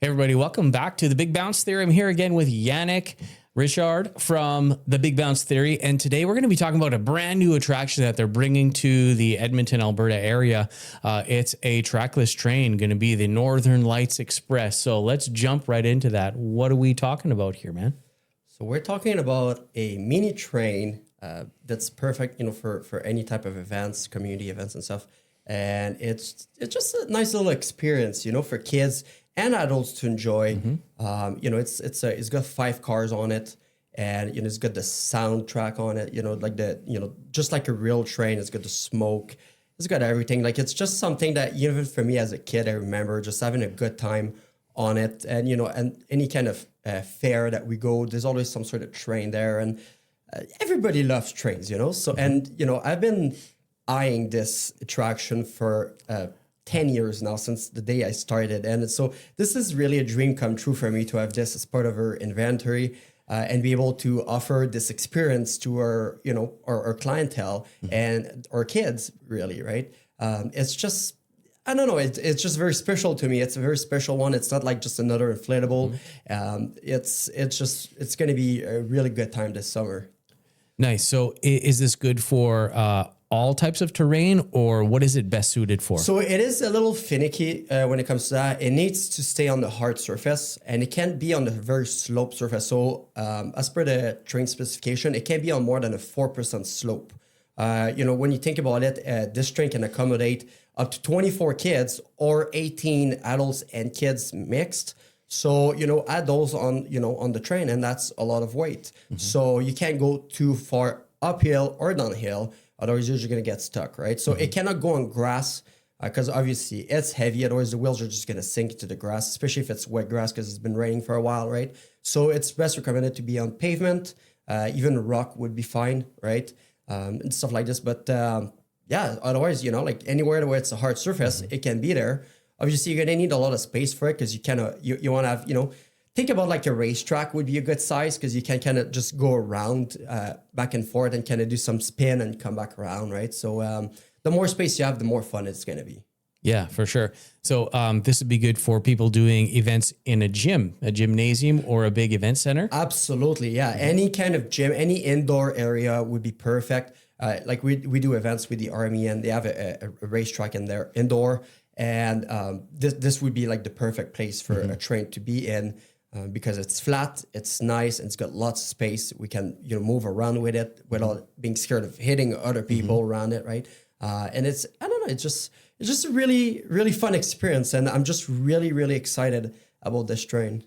Everybody, welcome back to the Big Bounce Theory. I'm here again with Yanick Richard from the Big Bounce Theory. And today we're going to be talking about a brand new attraction that they're bringing to the Edmonton, Alberta area. It's a trackless train, going to be the Northern Lights Express. So let's jump right into that. What are we talking about here, man? So we're talking about a mini train that's perfect, for any type of events, community events and stuff. And it's just a nice little experience, for kids and adults to enjoy. Mm-hmm. It's got 5 cars on it, and it's got the soundtrack on it. Just like a real train. It's got the smoke. It's got everything. Like, it's just something that even for me as a kid, I remember just having a good time on it. And and any kind of fair that we go, there's always some sort of train there, and everybody loves trains. So and I've been eyeing this attraction for 10 years now, since the day I started. And so this is really a dream come true for me to have this as part of our inventory and be able to offer this experience to our clientele and our kids, really, right? It's just, I don't know, it's just very special to me. It's a very special one. It's not like just another inflatable. It's going to be a really good time this summer. Nice. So is this good for all types of terrain, or what is it best suited for? So it is a little finicky when it comes to that. It needs to stay on the hard surface, and it can't be on the very sloped surface. So as per the train specification, it can't be on more than a 4% slope. When you think about it, this train can accommodate up to 24 kids or 18 adults and kids mixed. So, add those on the train, and that's a lot of weight. Mm-hmm. So you can't go too far uphill or downhill. Otherwise, you're going to get stuck, right? So it cannot go on grass because obviously it's heavy. Otherwise, the wheels are just going to sink into the grass, especially if it's wet grass because it's been raining for a while, right? So it's best recommended to be on pavement. Even rock would be fine, right? And stuff like this. But otherwise, like anywhere where it's a hard surface, it can be there. Obviously, you're going to need a lot of space for it because you want to have, think about like a racetrack would be a good size because you can kind of just go around back and forth and kind of do some spin and come back around, right? So the more space you have, the more fun it's going to be. Yeah, for sure. So this would be good for people doing events in a gym, a gymnasium, or a big event center? Absolutely, yeah. Any kind of gym, any indoor area would be perfect. Like we do events with the Army, and they have a racetrack in there indoor. And this would be like the perfect place for a train to be in. Because it's flat, it's nice, and it's got lots of space. We can move around with it without being scared of hitting other people around it, right? And it's just a really, really fun experience, and I'm just really, really excited about this train.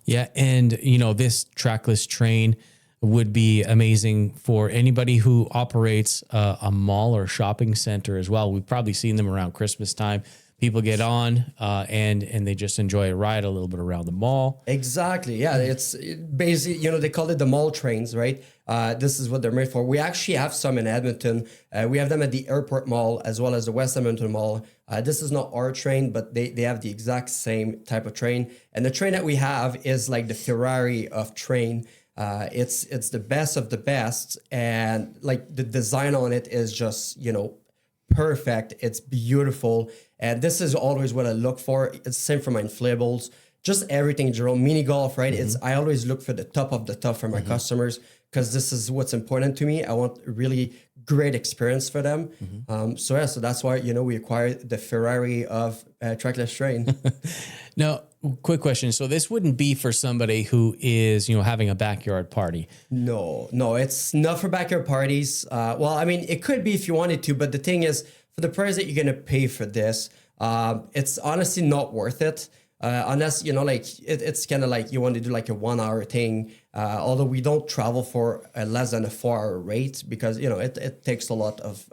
Yeah, and this trackless train would be amazing for anybody who operates a mall or shopping center as well. We've probably seen them around Christmas time. People get on and they just enjoy a ride a little bit around the mall. Exactly. Yeah, it's basically, they call it the mall trains, right? This is what they're made for. We actually have some in Edmonton. We have them at the Airport Mall as well as the West Edmonton Mall. This is not our train, but they have the exact same type of train. And the train that we have is like the Ferrari of train. It's the best of the best. And like the design on it is just, perfect. It's beautiful. And this is always what I look for. It's the same for my inflatables, just everything, Jerome. Mini golf, right? I always look for the top of the top for my customers because this is what's important to me. I want a really great experience for them. So that's why, we acquired the Ferrari of trackless train. Now, quick question. So this wouldn't be for somebody who is, having a backyard party. No, it's not for backyard parties. It could be if you wanted to, but the thing is, for the price that you're going to pay for this, it's honestly not worth it. Unless, it's kind of like you want to do like a 1 hour thing. Although we don't travel for less than a 4 hour rate because, it takes a lot of,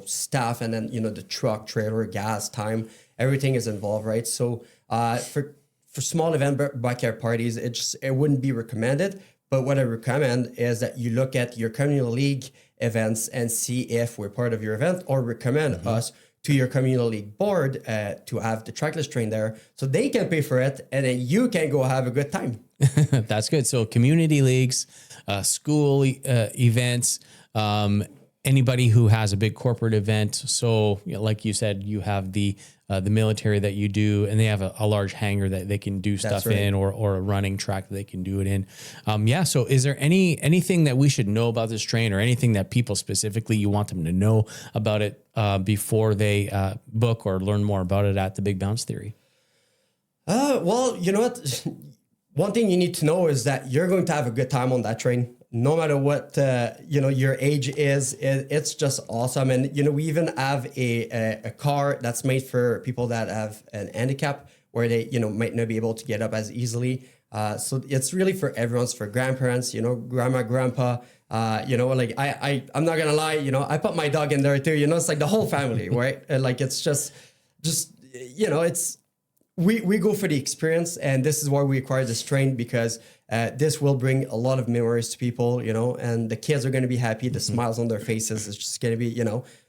staff and then, the truck, trailer, gas, time, everything is involved, right? So for small event backyard parties, it wouldn't be recommended. But what I recommend is that you look at your communal league events and see if we're part of your event, or recommend us to your communal league board to have the trackless train there so they can pay for it and then you can go have a good time. That's good. So community leagues, school events, anybody who has a big corporate event. So like you said, you have the military that you do, and they have a large hangar that they can do stuff in, or a running track that they can do it in. So is there anything that we should know about this train, or anything that people specifically you want them to know about it before they book or learn more about it at the Big Bounce Theory? Well, you know what? One thing you need to know is that you're going to have a good time on that train. No matter what, your age is, it's just awesome. And, we even have a car that's made for people that have an handicap, where they, might not be able to get up as easily. So it's really for everyone's, for grandparents, grandma, grandpa, I'm not going to lie, I put my dog in there too, it's like the whole family, right? Like, it's just, it's, we go for the experience, and this is why we acquired this train, because this will bring a lot of memories to people, and the kids are going to be happy. The smiles on their faces is just going to be,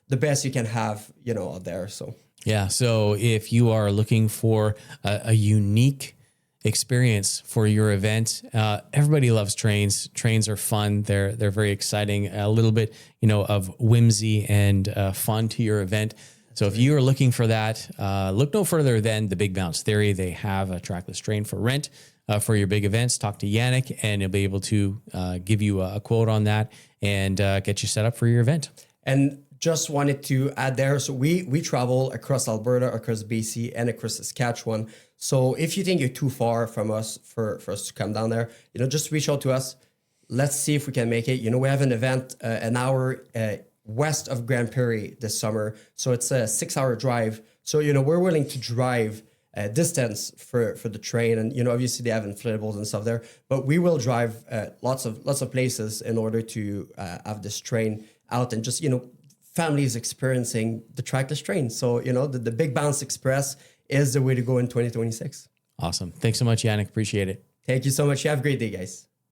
the best you can have, out there. So, yeah. So if you are looking for a unique experience for your event, everybody loves trains. Trains are fun. They're very exciting, a little bit, of whimsy and fun to your event. So if you are looking for that, look no further than the Big Bounce Theory. They have a trackless train for rent for your big events. Talk to Yanick, and he'll be able to give you a quote on that and get you set up for your event. And just wanted to add there, so we travel across Alberta, across BC, and across Saskatchewan. So if you think you're too far from us for us to come down there, just reach out to us. Let's see if we can make it. We have an event an hour west of Grand Prairie this summer. So it's a 6-hour drive. So, we're willing to drive distance for the train. And, obviously they have inflatables and stuff there, but we will drive lots of places in order to have this train out, and just, families experiencing the trackless train. So, the Big Bounce Express is the way to go in 2026. Awesome. Thanks so much, Yanick. Appreciate it. Thank you so much. You have a great day, guys.